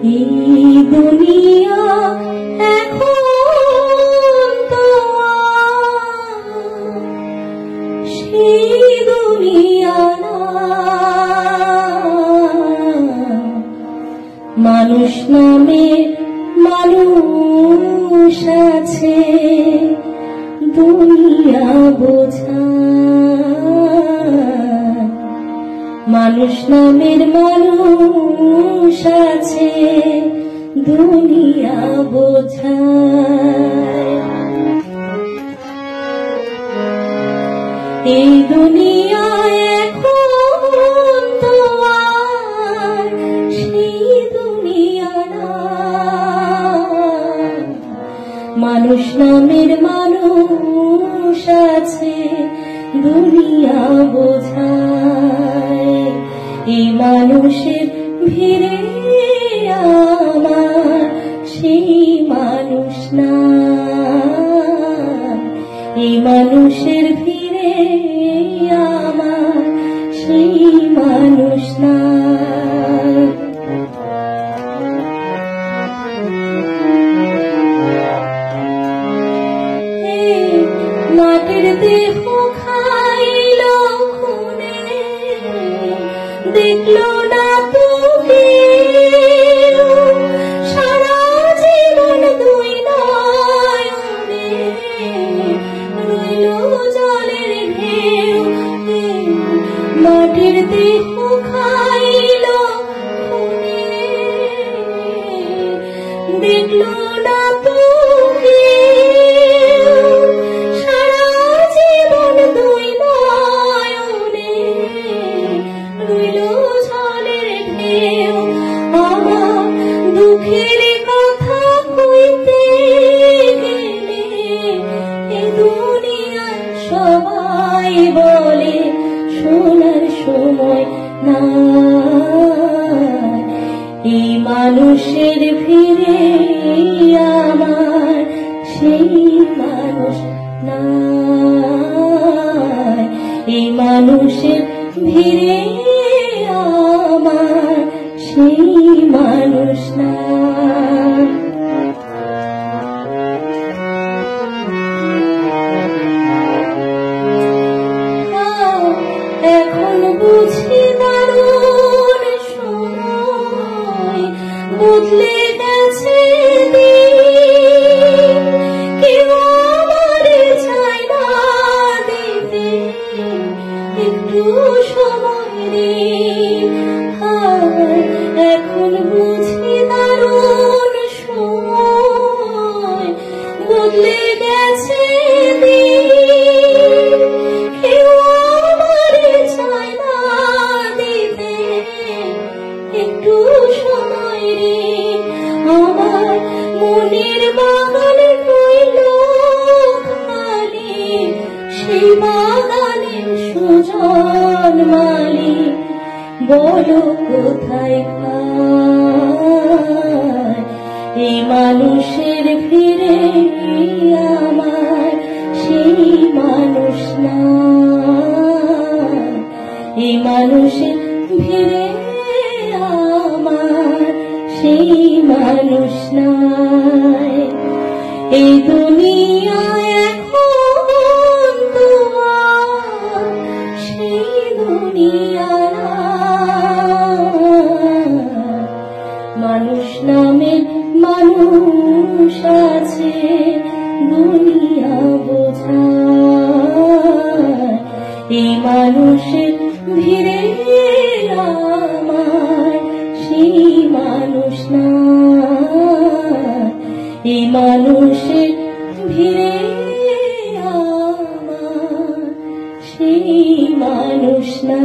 এই দুনিয়া এখন তো সেই দুনিয়া না। মানুষ নামে মানুষ আছে, দুনিয়া বোঝা। মানুষ নামের মানুষ আছে, দুনিয়া বোঝায়। এই দুনিয়ায় এখন তো আর সেই দুনিয়া না। মানুষ নামের মানুষ আছে, দুনিয়া বোঝায়। এই মানুষের ভিড়ে আমার সেই মানুষ না। এই মানুষের ভিড়ে আমার সেই মানুষ না। মাটির দেহ খাইল খুনে, দেখলো না তো কেউ। সারা জীবন দুই নয়নে রইল জলের ঢেউ। মাটির দেহ খাইল খুনে, দেখলো না তো দুঃখের কথা কইতে গেলে এ দুনিয়ায় সবাই বলে শোনার সময় না। এই মানুষের ভিড়ে আমার সেই মানুষ না। এই মানুষের ভিড়ে আমার সেই মানুষ না। এখন বুঝি দারুণ সময় বদলে গেছে দিন। কেউ আমারে চায় না দিতে একটু সময় দিন। এখন বুঝি দারুণ সময় বদলে গেছে দিন। কেউ আমারে চায় না দিতে একটু সময় দিন। আমার মনের বাগান রইল খালি, সেই বাগানের সুজন মালি বলো কোথায় খায়। এই মানুষের ভিড়ে আমার সেই মানুষ না। এই মানুষের ভিড়ে আমার সেই মানুষ নাই। এই দুনিয়ায় এখন তো আর সেই দুনিয়া না। মানুষ নামের মানুষ আছে, দুনিয়া বোঝায়। এই মানুষের ভিড়ে আমার সেই মানুষ না। এই মানুষের ভিড়ে আমার সেই মানুষ না।